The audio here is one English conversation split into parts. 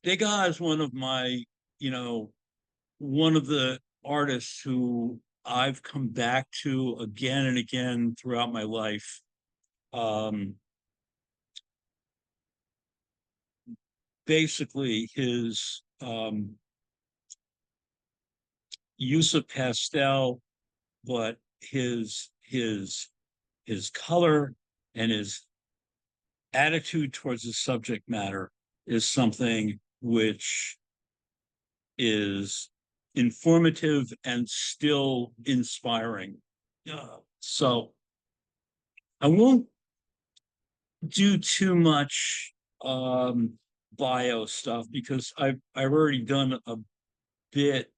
Degas is one of my, you know, one of the artists who I've come back to again and again throughout my life. Um, Basically, his use of pastel, but his color and his attitude towards the subject matter is something which is informative and still inspiring. So I won't do too much bio stuff because I've already done a bit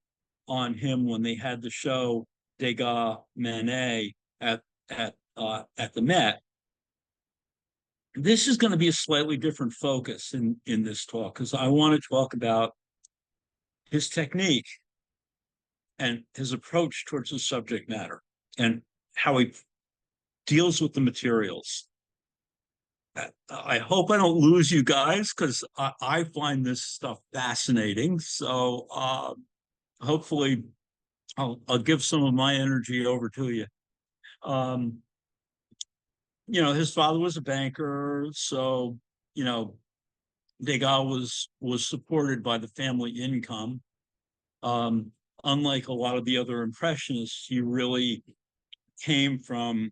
on him when they had the show Degas Manet at the Met. This is going to be a slightly different focus in this talk because I want to talk about his technique and his approach towards the subject matter and how he deals with the materials. I hope I don't lose you guys because I find this stuff fascinating. So hopefully I'll give some of my energy over to you. Um, his father was a banker, so Degas was supported by the family income. Unlike a lot of the other impressionists, he really came from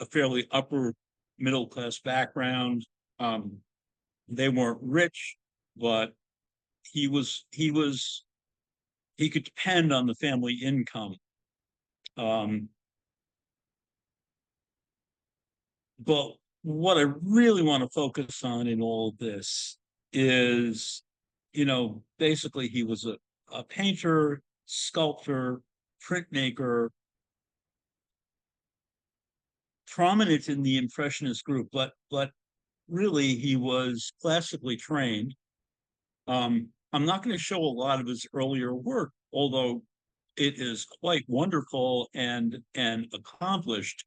a fairly upper middle class background. They weren't rich, but he could depend on the family income. But what I really want to focus on in all of this is, basically he was a painter, sculptor, printmaker, prominent in the Impressionist group, but really he was classically trained. I'm not going to show a lot of his earlier work, although it is quite wonderful and accomplished.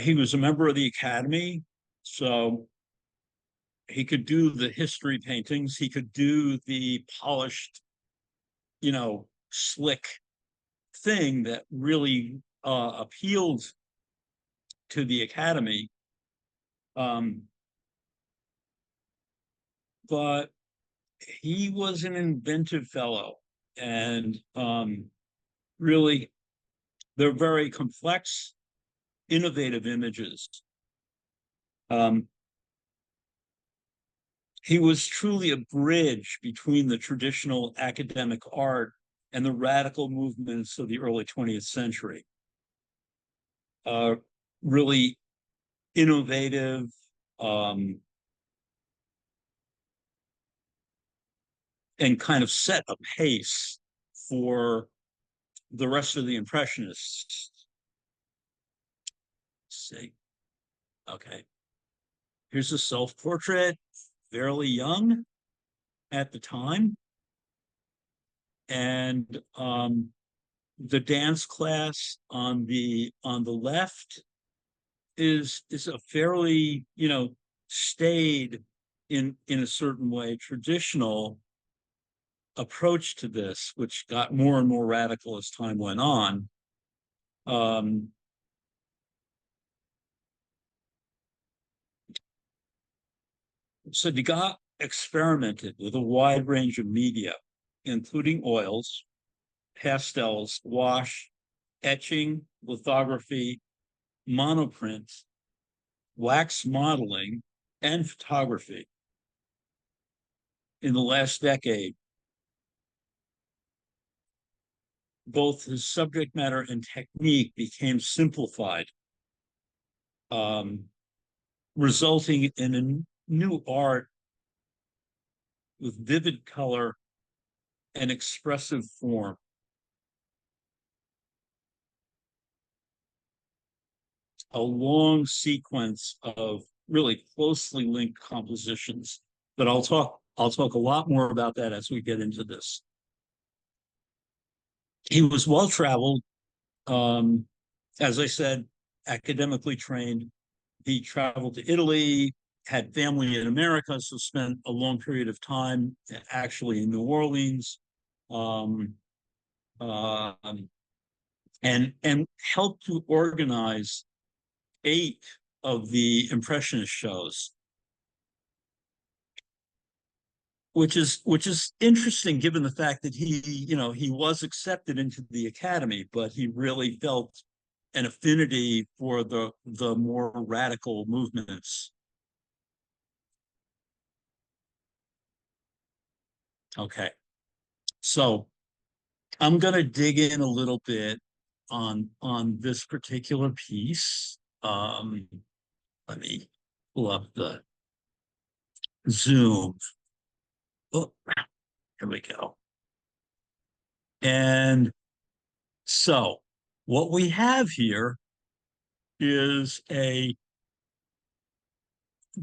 He was a member of the Academy, so he could do the history paintings. He could do the polished, slick thing that really appealed to the Academy. But he was an inventive fellow, and really, they're very complex, innovative images. He was truly a bridge between the traditional academic art and the radical movements of the early 20th century. Really innovative, and kind of set a pace for the rest of the Impressionists. Let's see. Okay. Here's a self-portrait, fairly young at the time. And the dance class on the left is a fairly, staid in a certain way, traditional approach to this, which got more and more radical as time went on. So Degas experimented with a wide range of media, including oils, pastels, wash, etching, lithography, monoprint, wax modeling, and photography. In the last decade, both his subject matter and technique became simplified, resulting in a new art with vivid color and expressive form. A long sequence of really closely linked compositions, but I'll talk a lot more about that as we get into this. He was well traveled, as I said, academically trained. He traveled to Italy, had family in America, so spent a long period of time actually in New Orleans, um, uh, and helped to organize 8 of the Impressionist shows, which is interesting given the fact that he was accepted into the academy, but he really felt an affinity for the more radical movements. Okay, so I'm going to dig in a little bit on this particular piece. Let me pull up the Zoom. Oh, here we go. And so what we have here is a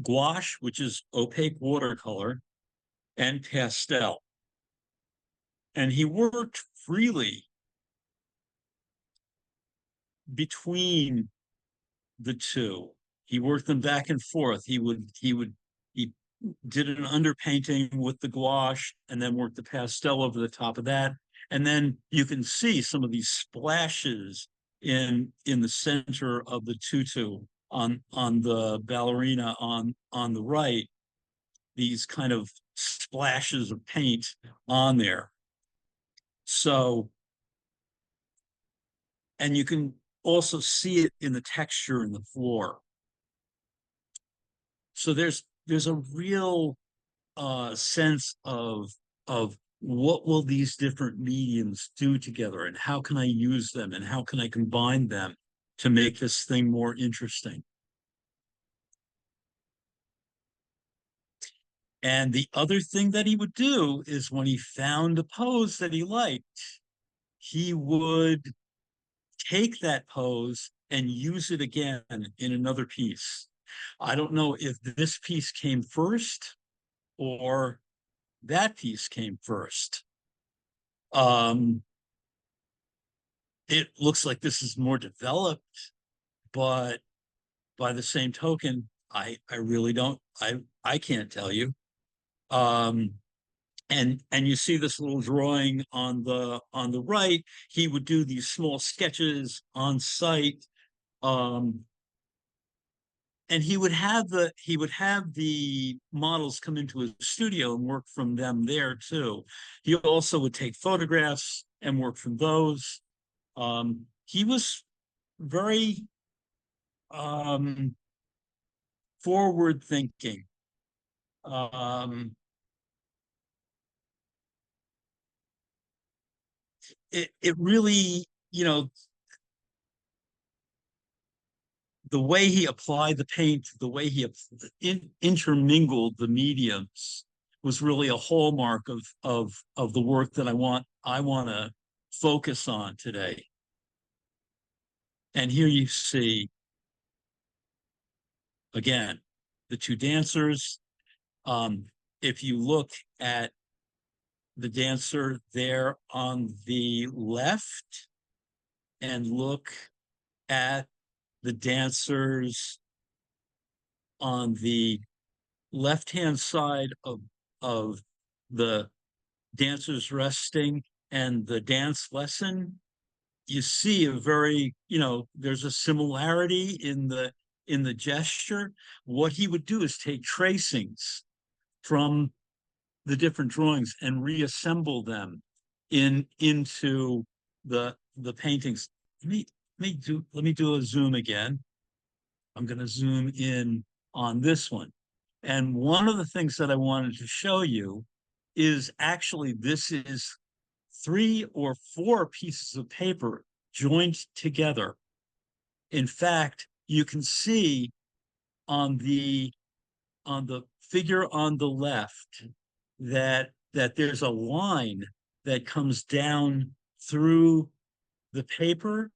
gouache, which is opaque watercolor, and pastel. And he worked freely between the two. He worked them back and forth. He did an underpainting with the gouache and then worked the pastel over the top of that. And then you can see some of these splashes in the center of the tutu on the ballerina on the right, these kind of splashes of paint on there. So, and you can also see it in the texture in the floor. So there's a real sense of what will these different mediums do together, and how can I use them, and how can I combine them to make this thing more interesting. And the other thing that he would do is when he found a pose that he liked, he would take that pose and use it again in another piece. I don't know if this piece came first or that piece came first. It looks like this is more developed, but by the same token, I really don't, I can't tell you. Um, and you see this little drawing on the right. He would do these small sketches on site, um, and he would have the models come into his studio and work from them there too. He also would take photographs and work from those. He was very forward thinking. It really, the way he applied the paint, the way he intermingled the mediums was really a hallmark of the work that I want to focus on today. And here you see again the two dancers. If you look at the dancer there on the left and look at the dancers on the left-hand side of the dancers resting and the dance lesson, you see a very, there's a similarity in the gesture. What he would do is take tracings from the different drawings and reassemble them into the paintings. Let me do a zoom again. I'm going to zoom in on this one. And one of the things that I wanted to show you is actually this is 3 or 4 pieces of paper joined together. In fact, you can see on the figure on the left that there's a line that comes down through the paper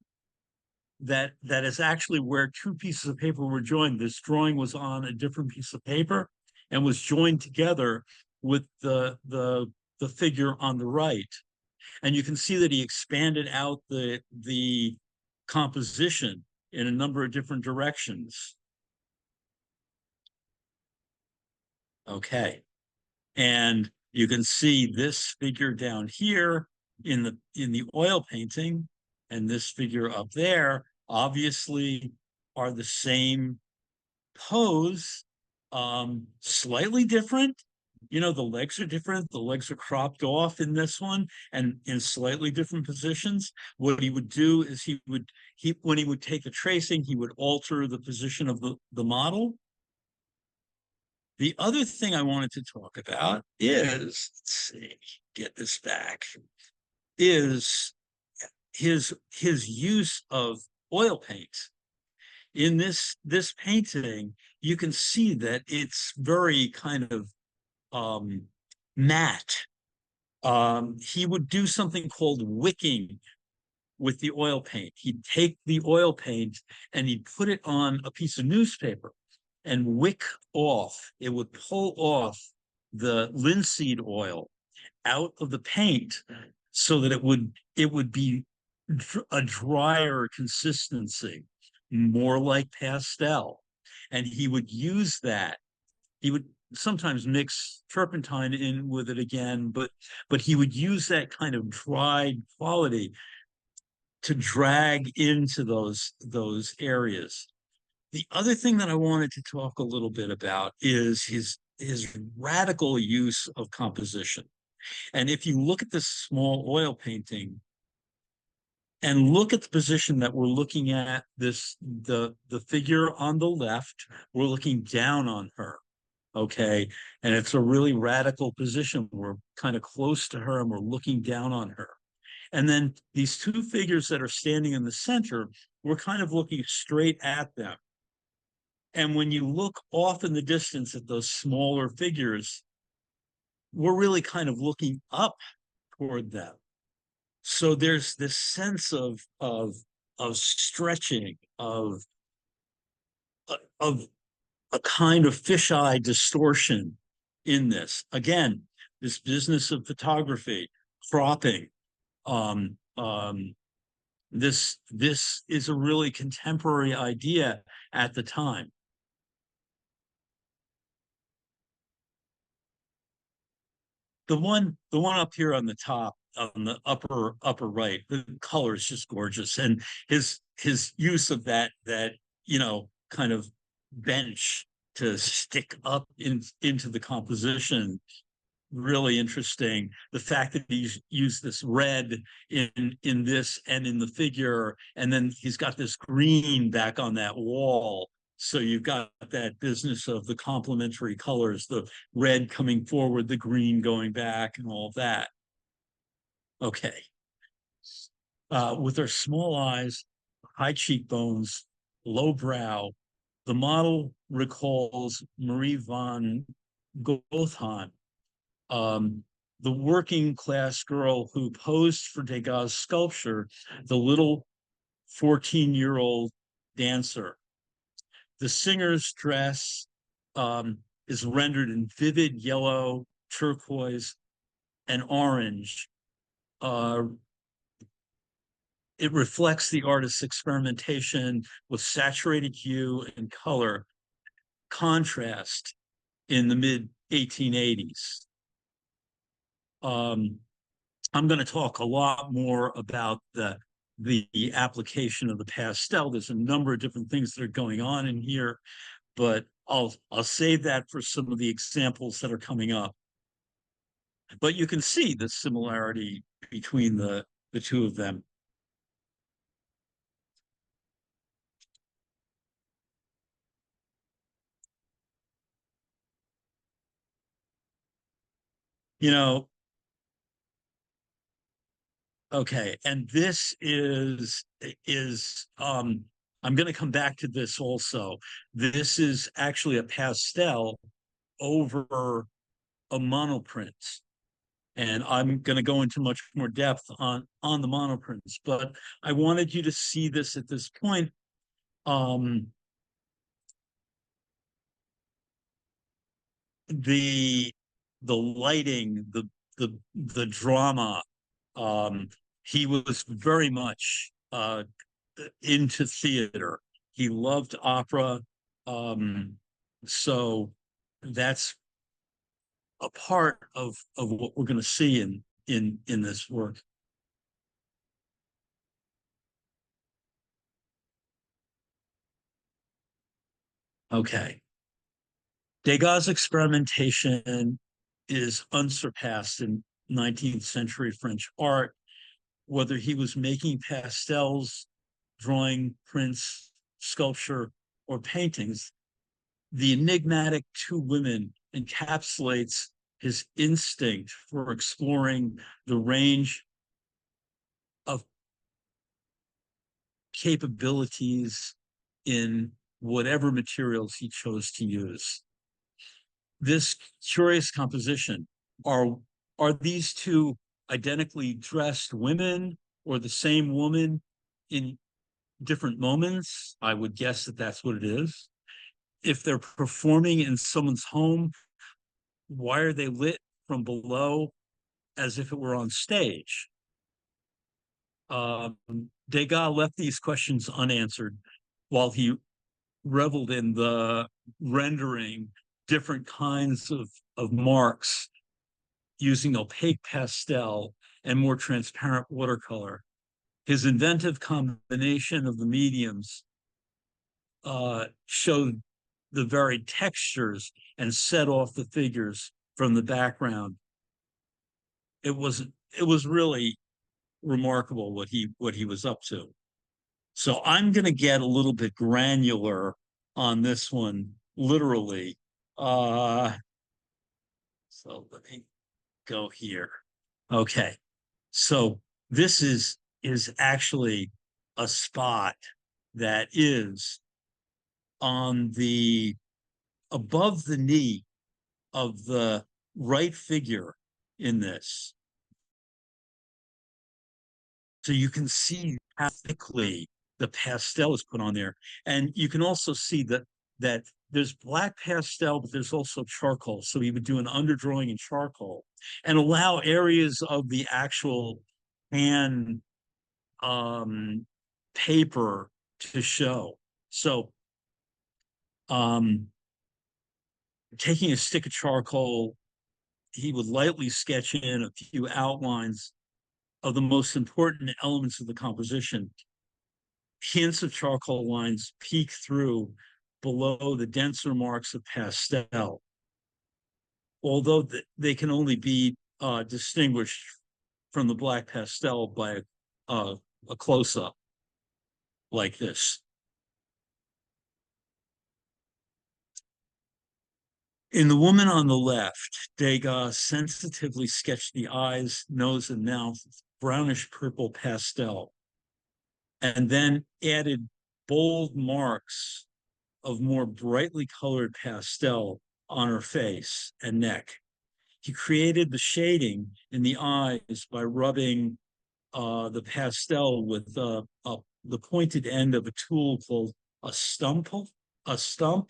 that is actually where 2 pieces of paper were joined. This drawing was on a different piece of paper and was joined together with the figure on the right. And you can see that he expanded out the composition in a number of different directions. Okay. And you can see this figure down here in the oil painting, and this figure up there obviously are the same pose, slightly different. The legs are different. The legs are cropped off in this one and in slightly different positions. What he would do is he when he would take a tracing, he would alter the position of the model. The other thing I wanted to talk about is, let's see, get this back, is his use of oil paint. In this painting, you can see that it's very kind of matte. He would do something called wicking with the oil paint. He'd take the oil paint and he'd put it on a piece of newspaper and wick off. It would pull off the linseed oil out of the paint so that it would be a drier consistency, more like pastel. And he would use that. He would sometimes mix turpentine in with it again, but he would use that kind of dried quality to drag into those areas. The other thing that I wanted to talk a little bit about is his radical use of composition. And if you look at this small oil painting and look at the position that we're looking at, the figure on the left, we're looking down on her. Okay. And it's a really radical position. We're kind of close to her and we're looking down on her. And then these two figures that are standing in the center, we're kind of looking straight at them. And when you look off in the distance at those smaller figures, we're really kind of looking up toward them. So there's this sense of stretching, of a kind of fisheye distortion in this. Again, this business of photography, cropping, um, um, this is a really contemporary idea at the time. The one up here on the top, on the upper right, the color is just gorgeous, and his use of that kind of bench to stick up into the composition, really interesting. The fact that he's used this red in this and in the figure, and then he's got this green back on that wall. So you've got that business of the complementary colors, the red coming forward, the green going back, and all of that. Okay. With her small eyes, high cheekbones, low brow, the model recalls Marie von Gothan, the working class girl who posed for Degas' sculpture, the little 14-year-old dancer. The singer's dress is rendered in vivid yellow, turquoise, and orange. It reflects the artist's experimentation with saturated hue and color contrast in the mid 1880s. I'm going to talk a lot more about the application of the pastel. There's a number of different things that are going on in here, but I'll save that for some of the examples that are coming up. But you can see the similarity between the two of them. You know, okay, and this is I'm going to come back to this also. This is actually a pastel over a monoprint. And I'm going to go into much more depth on the monoprints, but I wanted you to see this at this point. Um, the the lighting, the drama. Um, he was very much into theater. He loved opera. Um, so that's a part of what we're going to see in this work. Okay. Degas' experimentation is unsurpassed in 19th century French art, whether he was making pastels, drawing prints, sculpture, or paintings. The enigmatic two women encapsulates his instinct for exploring the range of capabilities in whatever materials he chose to use. This curious composition, are are these two identically dressed women or the same woman in different moments? I would guess that that's what it is. If they're performing in someone's home, why are they lit from below as if it were on stage? Um, Degas left these questions unanswered while he reveled in the rendering different kinds of marks using opaque pastel and more transparent watercolor. His inventive combination of the mediums showed the varied textures and set off the figures from the background. It was it was really remarkable what he was up to. So I'm going to get a little bit granular on this one, literally. Uh, so let me go here. Okay, so this is actually a spot that is on the above the knee of the right figure in this. So you can see how thickly the pastel is put on there. And you can also see that there's black pastel, but there's also charcoal. So he would do an underdrawing in charcoal and allow areas of the actual pan paper to show. So taking a stick of charcoal, he would lightly sketch in a few outlines of the most important elements of the composition. Hints of charcoal lines peek through below the denser marks of pastel, although they can only be distinguished from the black pastel by a close-up like this. In the woman on the left, Degas sensitively sketched the eyes, nose, and mouth with brownish purple pastel, and then added bold marks of more brightly colored pastel on her face and neck. He created the shading in the eyes by rubbing the pastel with the pointed end of a tool called a stump, a stump,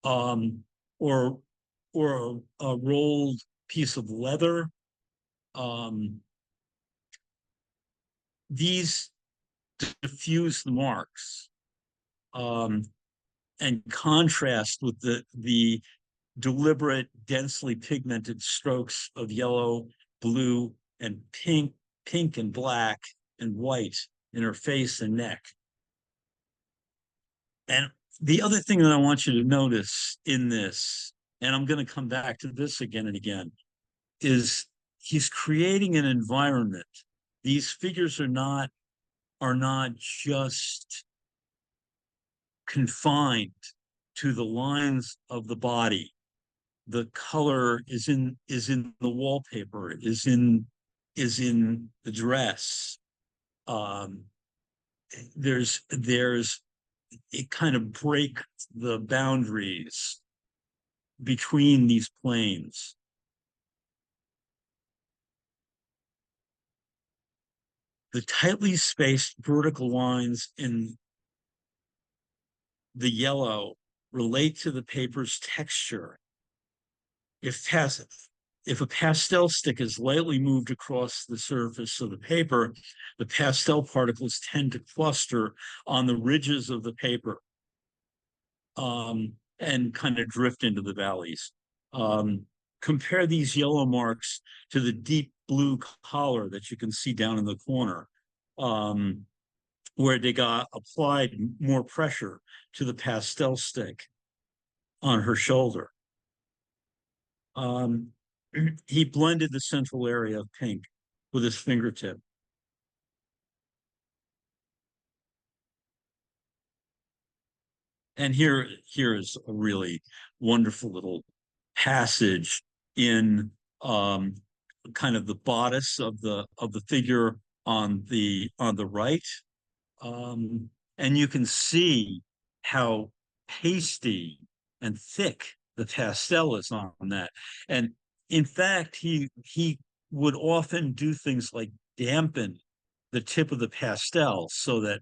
um, or a rolled piece of leather. Um, these diffuse the marks and contrast with the deliberate, densely pigmented strokes of yellow, blue, and pink and black and white in her face and neck. And the other thing that I want you to notice in this, and I'm going to come back to this again and again, is he's creating an environment. These figures are not just confined to the lines of the body. The color is in the wallpaper, is in the dress. Um, there's it kind of break the boundaries between these planes. The tightly spaced vertical lines in the yellow relate to the paper's texture. If a pastel stick is lightly moved across the surface of the paper, the pastel particles tend to cluster on the ridges of the paper and kind of drift into the valleys. compare these yellow marks to the deep blue collar that you can see down in the corner, um, where Degas applied more pressure to the pastel stick on her shoulder. Um, he blended the central area of pink with his fingertip. And here is a really wonderful little passage in kind of the bodice of the figure on the right, and you can see how pasty and thick the pastel is on that. And in fact, he would often do things like dampen the tip of the pastel so that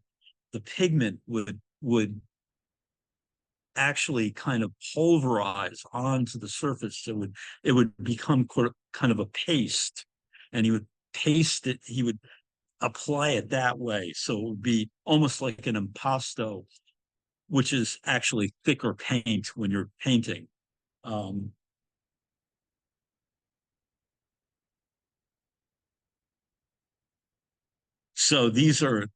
the pigment would actually kind of pulverize onto the surface. It would become kind of a paste, and he would paste it. He would apply it that way, so it would be almost like an impasto, which is actually thicker paint when you're painting. Um, so these are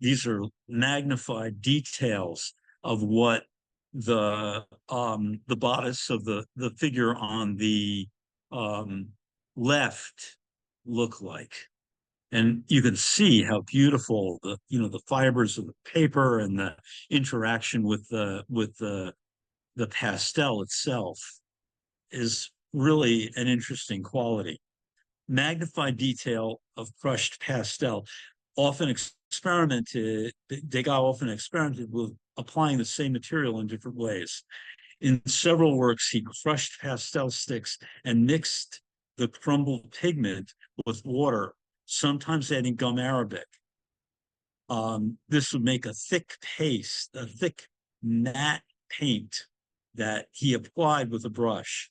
magnified details of what the bodice of the figure on the um, left look like. And you can see how beautiful the fibers of the paper and the interaction with the pastel itself is really an interesting quality. Magnified detail of crushed pastel. Often experimented, Degas often experimented with applying the same material in different ways. In several works, he crushed pastel sticks and mixed the crumbled pigment with water, sometimes adding gum arabic. This would make a thick paste, a thick matte paint that he applied with a brush.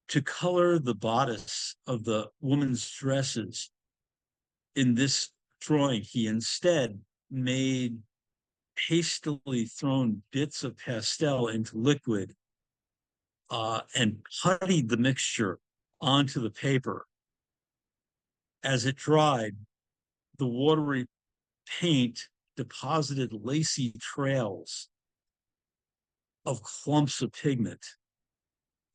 To color the bodice of the woman's dresses in this drawing, he instead made hastily thrown bits of pastel into liquid and puttied the mixture onto the paper. As it dried, the watery paint deposited lacy trails of clumps of pigment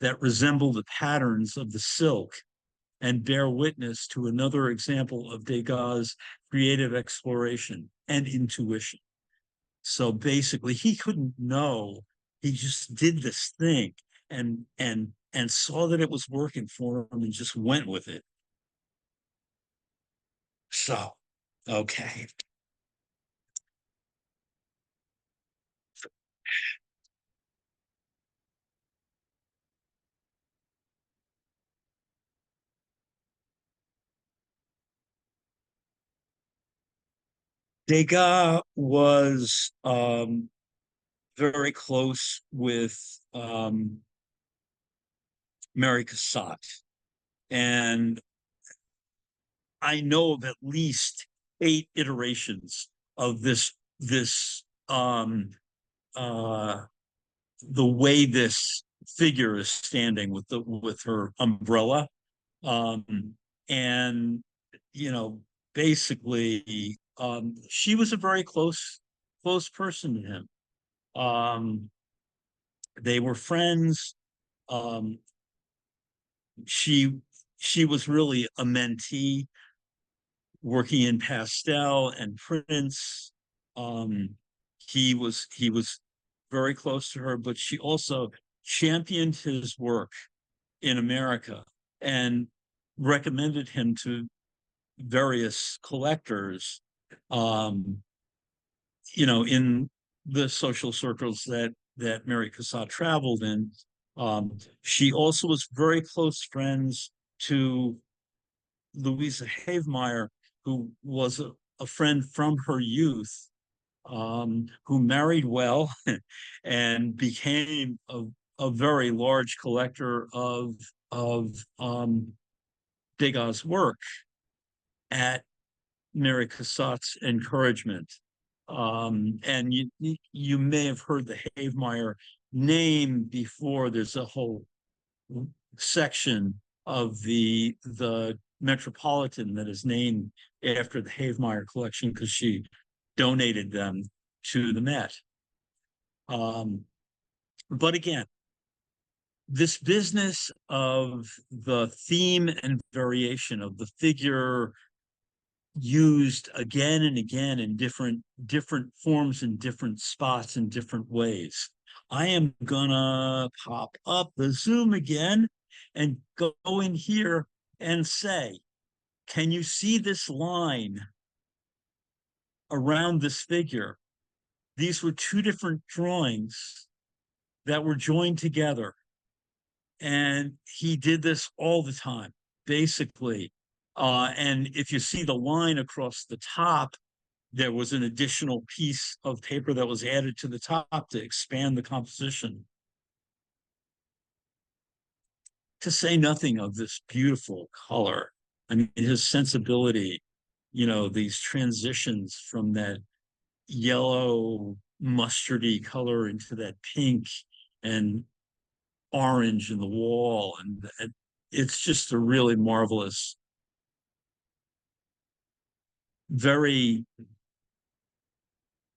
that resemble the patterns of the silk and bear witness to another example of Degas' creative exploration and intuition. So basically, he couldn't know. He just did this thing and saw that it was working for him and just went with it. So, okay. Degas was very close with Mary Cassatt, and I know of at least 8 iterations of this uh, the way this figure is standing with her umbrella, um, and you know basically she was a very close person to him. Um, they were friends. Um, she she was really a mentee working in pastel and prints. Um, he was very close to her, but she also championed his work in America and recommended him to various collectors. Um, in the social circles that Mary Cassatt traveled in. She also was very close friends to Louisa Havemeyer, who was a friend from her youth, who married well and became a very large collector of Degas' work at Mary Cassatt's encouragement. And you may have heard the Havemeyer name before there's a whole section of the Metropolitan that is named after the Havemeyer collection because she donated them to the Met. But again, this business of the theme and variation of the figure used again and again in different forms and different spots in different ways. I am gonna pop up the zoom again and go in here and say, can you see this line around this figure? These were two different drawings that were joined together. And he did this all the time, basically. And if you see the line across the top, there was an additional piece of paper that was added to the top to expand the composition. To say nothing of this beautiful color. I mean, his sensibility, these transitions from that yellow mustardy color into that pink and orange in the wall. And it's just a really marvelous, very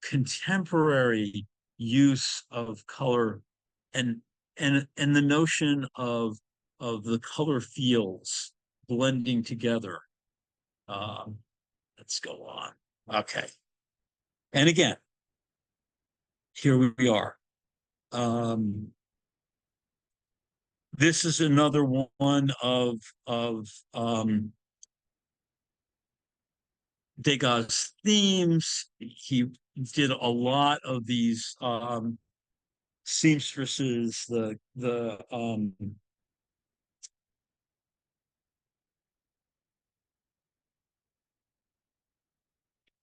contemporary use of color and and the notion of the color fields blending together. Um, let's go on. Okay. And again, here we are. This is another one of Degas' themes. He did a lot of these seamstresses,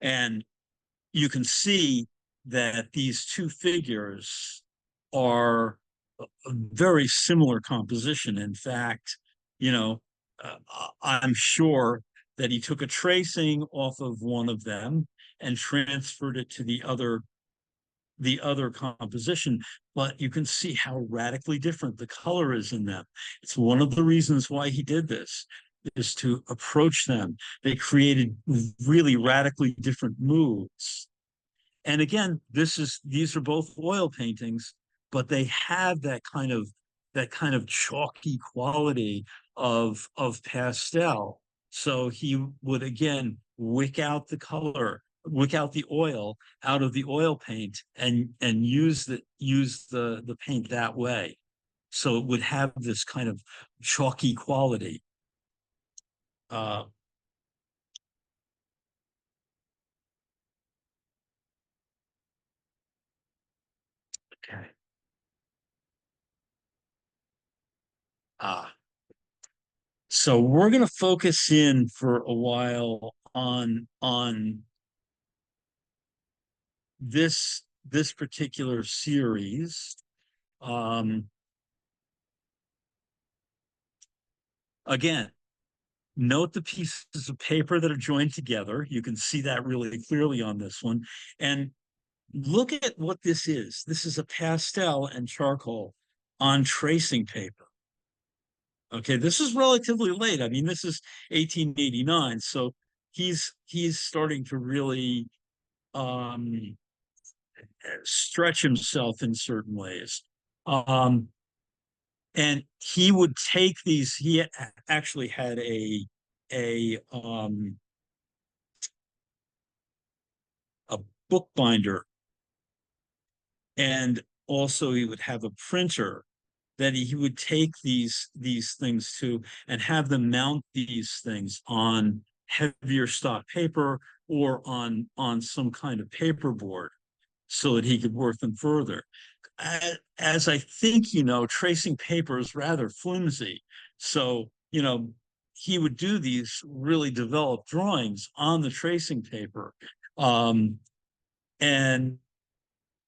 and you can see that these two figures are a very similar composition. In fact, you know, I'm sure that he took a tracing off of one of them and transferred it to the other composition, but you can see how radically different the color is in them. It's one of the reasons why he did this, is to approach them. They created really radically different moods. And again, these are both oil paintings, but they have that kind of chalky quality of pastel. So he would again wick out the color, wick out the oil out of the oil paint, and use the paint that way. So it would have this kind of chalky quality. Uh, okay. Ah, so we're going to focus in for a while on this particular series. Um, Again, note the pieces of paper that are joined together. You can see that really clearly on this one. And look at what this is. This is a pastel and charcoal on tracing paper. Okay, this is relatively late. I mean, this is 1889, so he's starting to really um, stretch himself in certain ways. Um, and he would take these. He actually had a bookbinder, and also he would have a printer that he would take these things to and have them mount these things on heavier stock paper or on some kind of paperboard so that he could work them further. As I think, tracing paper is rather flimsy. So, he would do these really developed drawings on the tracing paper, and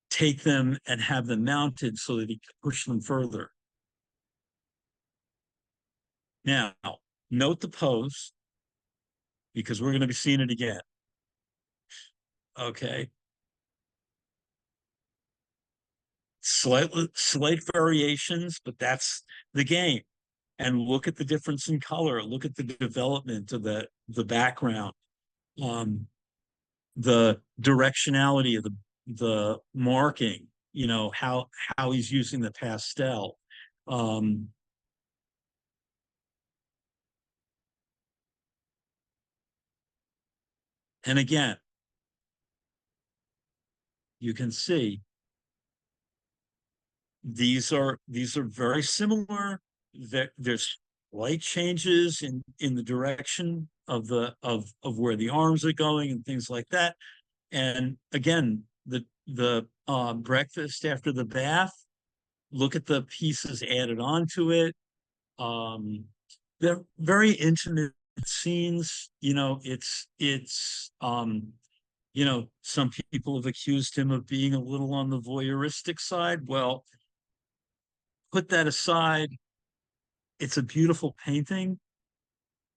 take them and have them mounted so that he could push them further. Now, note the pose because we're going to be seeing it again. Okay. slight variations, but that's the game. And look at the difference in color. Look at the development of the background, um, the directionality of the marking. You know how he's using the pastel. Um, and again, you can see these are very similar. There's slight changes in the direction of where the arms are going and things like that. And again, the breakfast after the bath, look at the pieces added onto it. Um, they're very intimate scenes. Some people have accused him of being a little on the voyeuristic side. Well, put that aside. It's a beautiful painting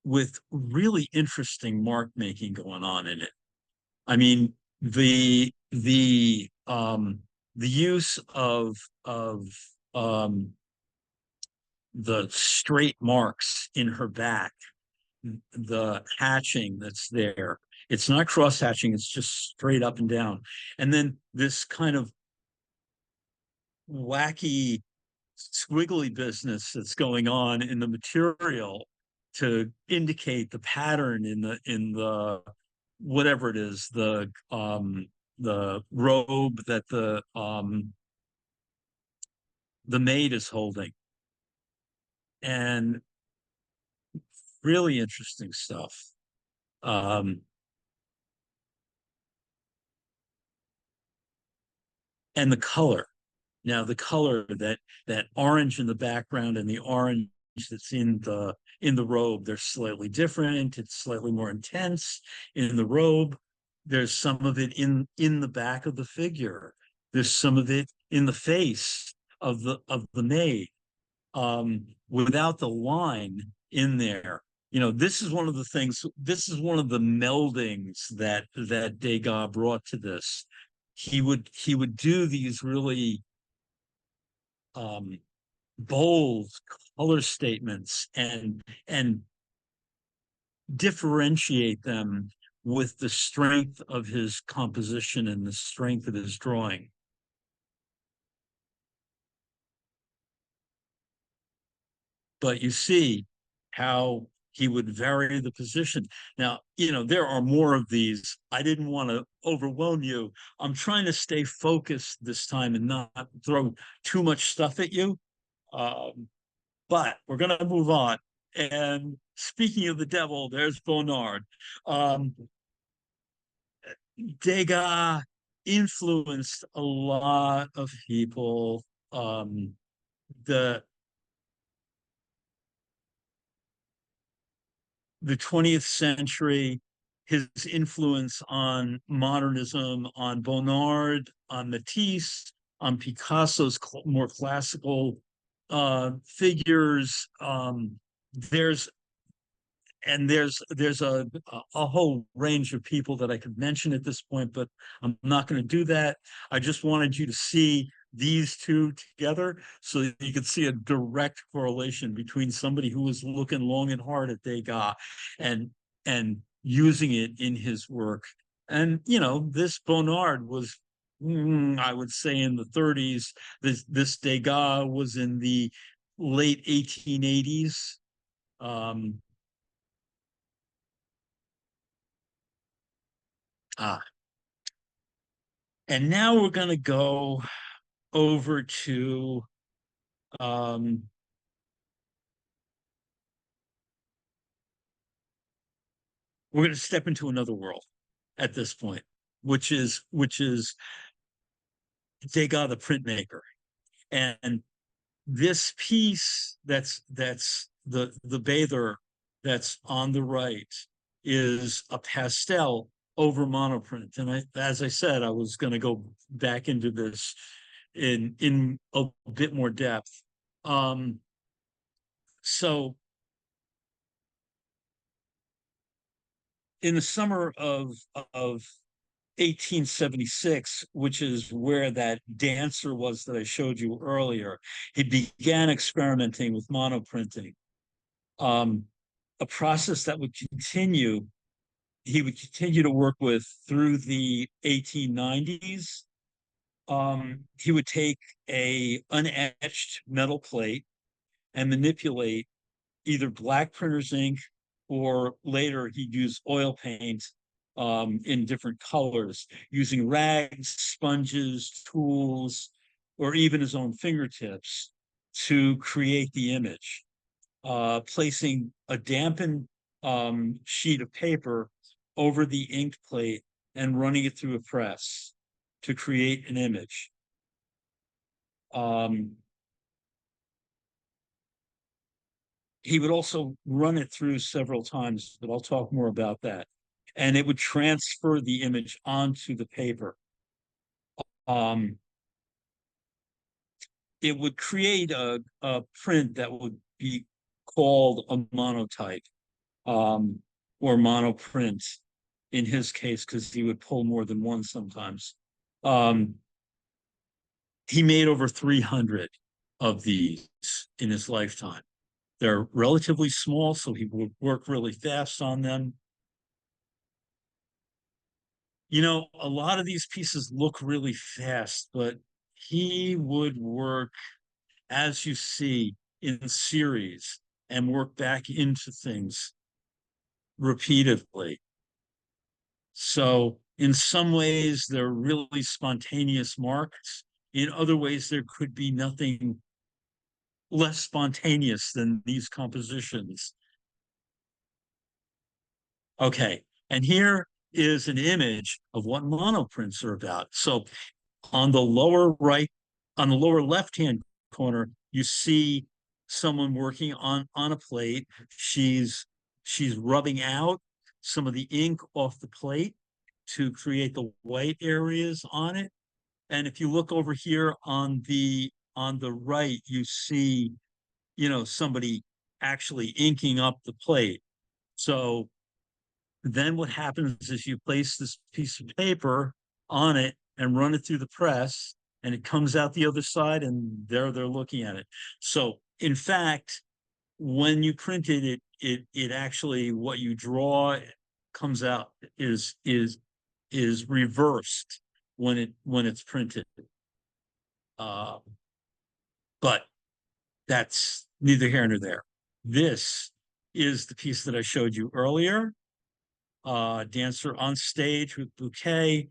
with really interesting mark making going on in it. I mean, the use of um, the straight marks in her back, the hatching that's there. It's not cross hatching; it's just straight up and down. And then this kind of wacky squiggly business that's going on in the material to indicate the pattern in the whatever it is, the robe that the maid is holding. And really interesting stuff. um and the color. Now the color, that orange in the background and the orange that's in the robe, they're slightly different. It's slightly more intense in the robe. There's some of it in the back of the figure. There's some of it in the face of the maid, without the line in there. This is one of the things. This is one of the meldings that Degas brought to this. He would do these really um, bold color statements and differentiate them with the strength of his composition and the strength of his drawing. But you see how he would vary the position. Now, there are more of these. I didn't want to overwhelm you. I'm trying to stay focused this time and not throw too much stuff at you. Um, but we're going to move on. And speaking of the devil, there's Bonnard. Um, Degas influenced a lot of people. The the 20th century, his influence on modernism, on Bonnard, on Matisse, on Picasso's more classical figures. There's there's a whole range of people that I could mention at this point, but I'm not going to do that. I just wanted you to see these two together so that you could see a direct correlation between somebody who was looking long and hard at Degas and using it in his work. And this Bonnard was, I would say, in the 30s. This Degas was in the late 1880s. Um, ah, and now we're going to go over to um, we're going to step into another world at this point, which is Degas the printmaker. And this piece that's the bather that's on the right is a pastel over monoprint. And as I said, I was going to go back into this in a bit more depth. Um, so in the summer of 1876, which is where that dancer was that I showed you earlier. He began experimenting with monoprinting, um, a process that would continue. He would continue to work with through the 1890s. He would take a unetched metal plate and manipulate either black printer's ink, or later he'd use oil paint in different colors, using rags, sponges, tools, or even his own fingertips to create the image, placing a dampened sheet of paper over the ink plate and running it through a press to create an image. Um, he would also run it through several times, but I'll talk more about that. And it would transfer the image onto the paper. Um, it would create a print that would be called a monotype, or monoprint in his case, because he would pull more than one sometimes. Um, he made over 300 of these in his lifetime. They're relatively small, so he would work really fast on them. You know, a lot of these pieces look really fast, but he would work, as you see, in series and work back into things repeatedly. So, in some ways, they're really spontaneous marks. In other ways, there could be nothing less spontaneous than these compositions. Okay, and here is an image of what monoprints are about. So on the lower right, on the lower left-hand corner, you see someone working on a plate. She's rubbing out some of the ink off the plate to create the white areas on it. And if you look over here on the right, you see, you know, somebody actually inking up the plate. So then what happens is you place this piece of paper on it and run it through the press, and it comes out the other side, and there they're looking at it. So in fact, when you print it actually, what you draw comes out is reversed when it's printed. Uh, but that's neither here nor there. This is the piece that I showed you earlier. Dancer on stage with bouquet,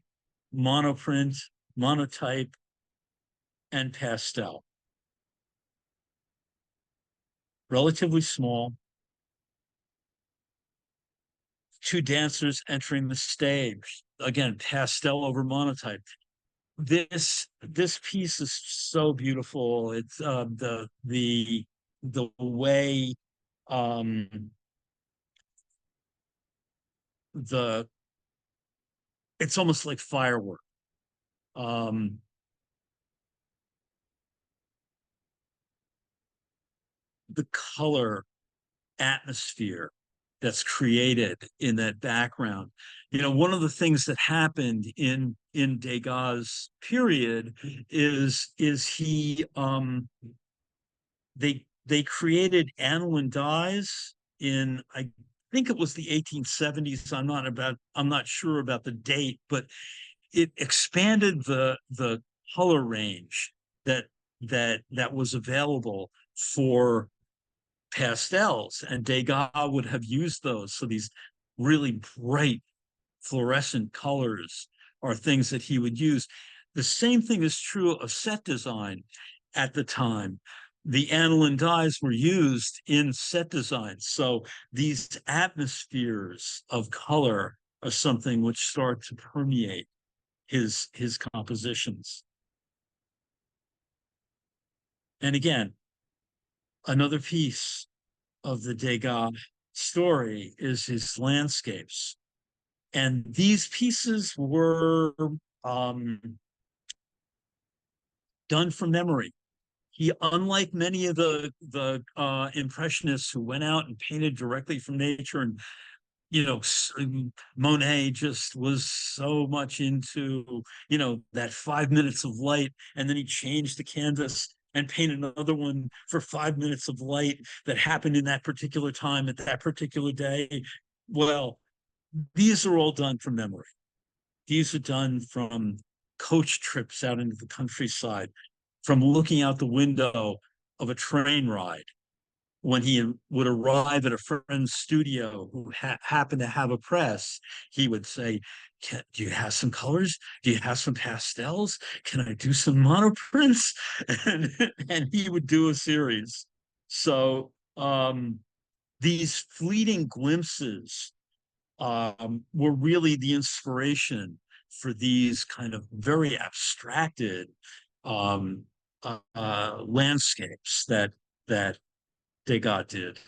monoprint, monotype, and pastel. Relatively small. Two dancers entering the stage. Again, pastel over monotype. This piece is so beautiful. It's the way um, the it's almost like firework. Um, the color atmosphere that's created in that background. You know, one of the things that happened in Degas' period is he they created aniline dyes in, I think it was the 1870s. I'm not sure about the date, but it expanded the color range that was available for pastels, and Degas would have used those. So these really bright fluorescent colors are things that he would use. The same thing is true of set design at the time. The aniline dyes were used in set design. So these atmospheres of color are something which start to permeate his compositions. And again, another piece of the Degas story is his landscapes. And these pieces were done from memory. He, unlike many of the impressionists who went out and painted directly from nature and Monet just was so much into, that 5 minutes of light. And then he changed the canvas and painted another one for 5 minutes of light that happened in that particular time at that particular day. Well, these are all done from memory. These are done from coach trips out into the countryside, from looking out the window of a train ride when he would arrive at a friend's studio who happened to have a press. He would say, do you have some colors? Do you have some pastels? Can I do some monoprints? And he would do a series. So these fleeting glimpses were really the inspiration for these kind of very abstracted landscapes that Degas did.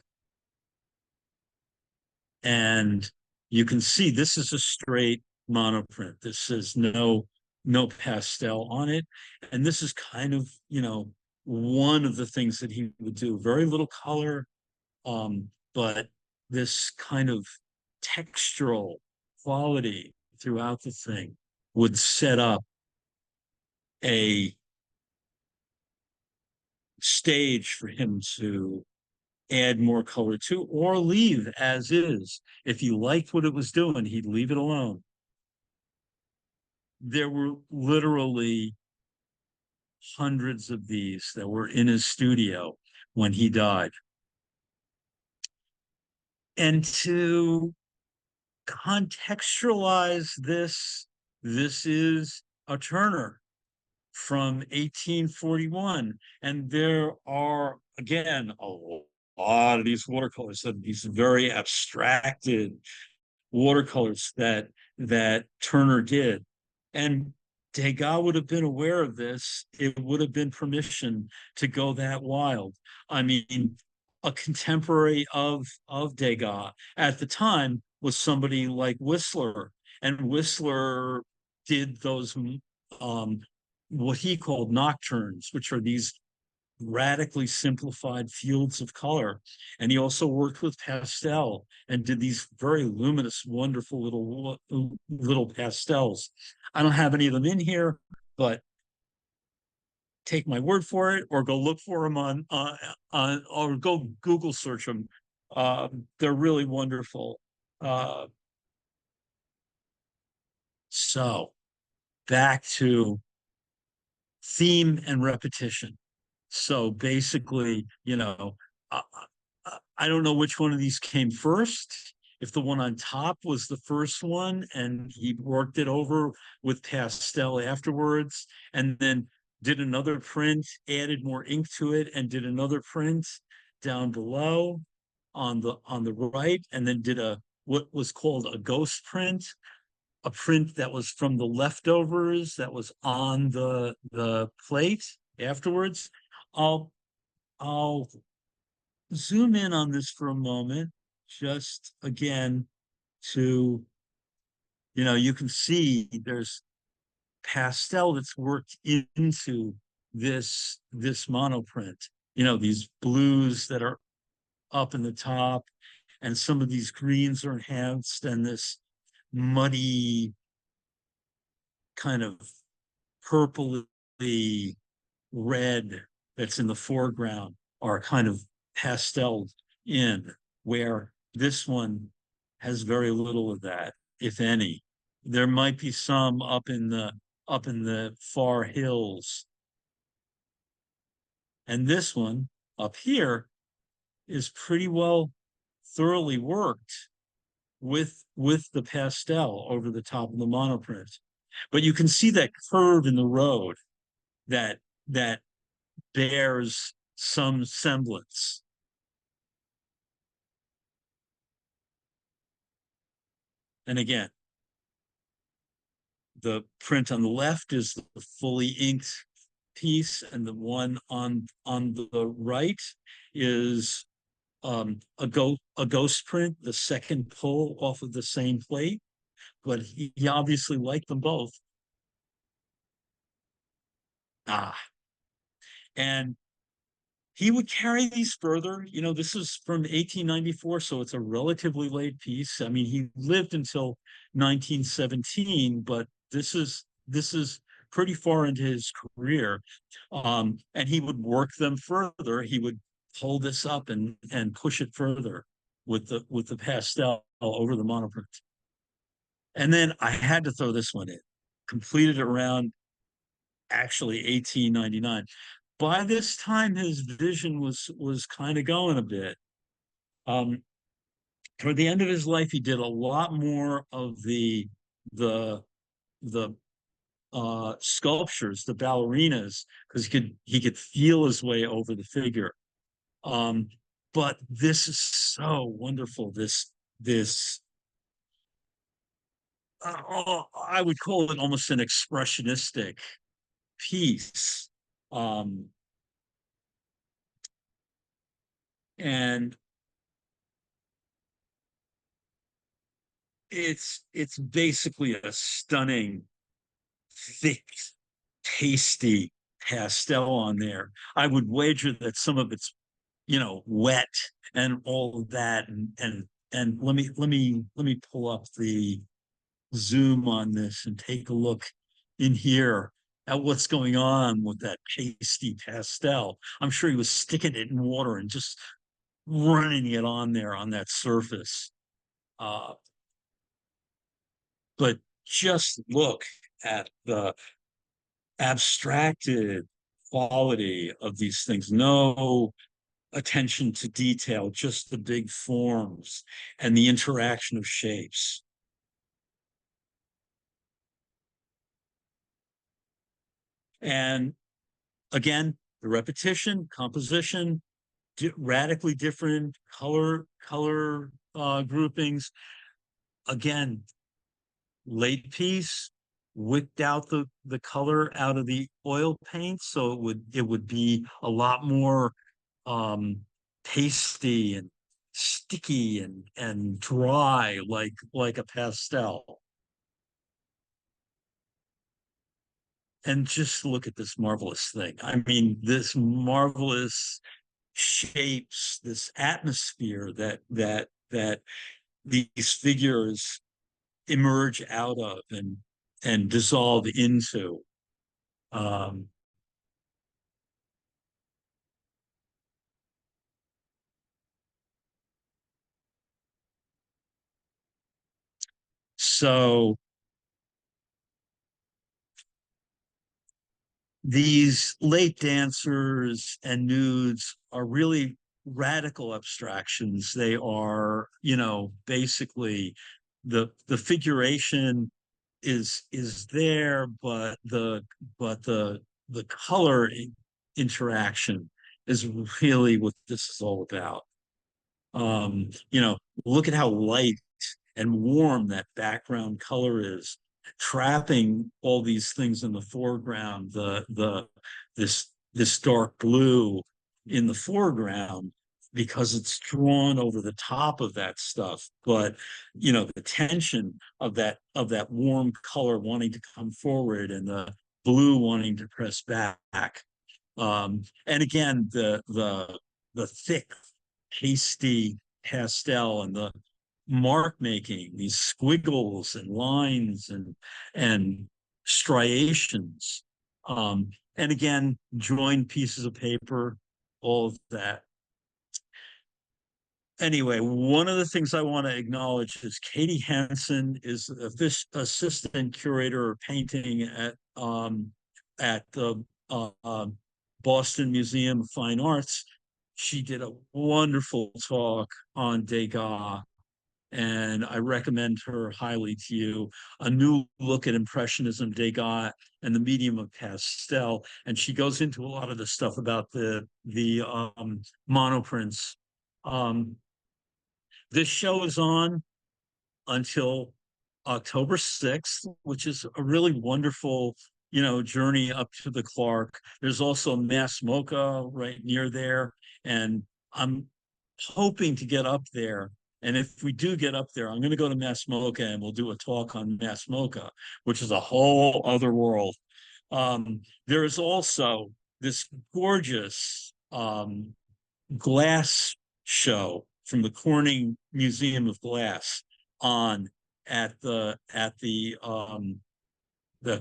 And you can see this is a straight monoprint. This is no pastel on it. And this is kind of, one of the things that he would do. Very little color, but this kind of textural quality throughout the thing would set up a stage for him to add more color to or leave as is. If he liked what it was doing, he'd leave it alone. There were literally hundreds of these that were in his studio when he died. And to contextualize this, this is a Turner from 1841. And there are, again, a lot of these watercolors, these very abstracted watercolors that Turner did. And Degas would have been aware of this. It would have been permission to go that wild. I mean, a contemporary of Degas at the time was somebody like Whistler, and Whistler did those what he called nocturnes, which are these radically simplified fields of color. And he also worked with pastel and did these very luminous, wonderful little pastels. I don't have any of them in here, but take my word for it, or go look for them on or go Google search them. They're really wonderful. So back to theme and repetition. So basically, I don't know which one of these came first. If the one on top was the first one and he worked it over with pastel afterwards, and then did another print, added more ink to it, and did another print down below on the right, and then did what was called a ghost print, a print that was from the leftovers that was on the plate afterwards. I'll zoom in on this for a moment, just again to, you can see there's pastel that's worked into this monoprint. These blues that are up in the top, and some of these greens are enhanced, and this muddy kind of purpley red that's in the foreground are kind of pasteled in, where this one has very little of that, if any. There might be some up in the far hills. And this one up here is pretty well thoroughly worked with the pastel over the top of the monoprint. But you can see that curve in the road that bears some semblance. And again, the print on the left is the fully inked piece, and the one on the right is a ghost print, the second pull off of the same plate. But he obviously liked them both. And he would carry these further. You know, this is from 1894, so it's a relatively late piece. I mean, he lived until 1917, but this is pretty far into his career. And he would work them further. He would pull this up and push it further with the pastel over the monoprint. And then I had to throw this one in. Completed around actually 1899. By this time, his vision was kind of going a bit. Um, Toward the end of his life, he did a lot more of the the sculptures, the ballerinas, because he could feel his way over the figure. Um, but this is so wonderful. This I would call it almost an expressionistic piece. Um, and it's basically a stunning, thick, tasty pastel on there. I would wager that some of it's, wet and all of that. And let me pull up the zoom on this and take a look in here at what's going on with that pasty pastel. I'm sure he was sticking it in water and just running it on there on that surface. Uh, but just look at the abstracted quality of these things. No attention to detail, just the big forms and the interaction of shapes. And again, the repetition, composition, radically different color groupings. Again, late piece, wicked out the color out of the oil paint, so it would be a lot more um pasty and sticky and dry, like a pastel. And just look at this marvelous thing. I mean, this marvelous shapes, this atmosphere that these figures emerge out of and dissolve into. Um, so these late dancers and nudes are really radical abstractions. They are, basically the figuration is there, but the color interaction is really what this is all about. Look at how light and warm that background color is, trapping all these things in the foreground, this dark blue in the foreground, because it's drawn over the top of that stuff. But the tension of that warm color wanting to come forward and the blue wanting to press back. And again, the thick, pasty pastel and the mark making, these squiggles and lines and striations. And again, joined pieces of paper, all of that. Anyway, one of the things I want to acknowledge is Katie Hansen is this assistant curator of painting at the Boston Museum of Fine Arts. She did a wonderful talk on Degas, and I recommend her highly to you. A new look at Impressionism, Degas, and the medium of pastel. And she goes into a lot of the stuff about the monoprints. Um, this show is on until October 6th, which is a really wonderful, journey up to the Clark. There's also Mass Mocha right near there. And I'm hoping to get up there. And if we do get up there, I'm going to go to Mass Mocha and we'll do a talk on Mass Mocha, which is a whole other world. There is also this gorgeous um, glass show from the Corning Museum of Glass on at the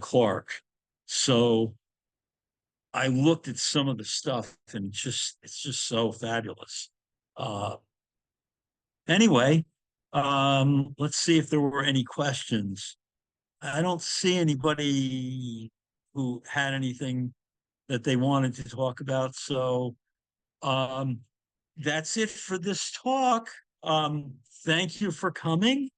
Clark. So I looked at some of the stuff and it's just so fabulous. Uh, anyway, let's see if there were any questions. I don't see anybody who had anything that they wanted to talk about. So um, that's it for this talk. Thank you for coming.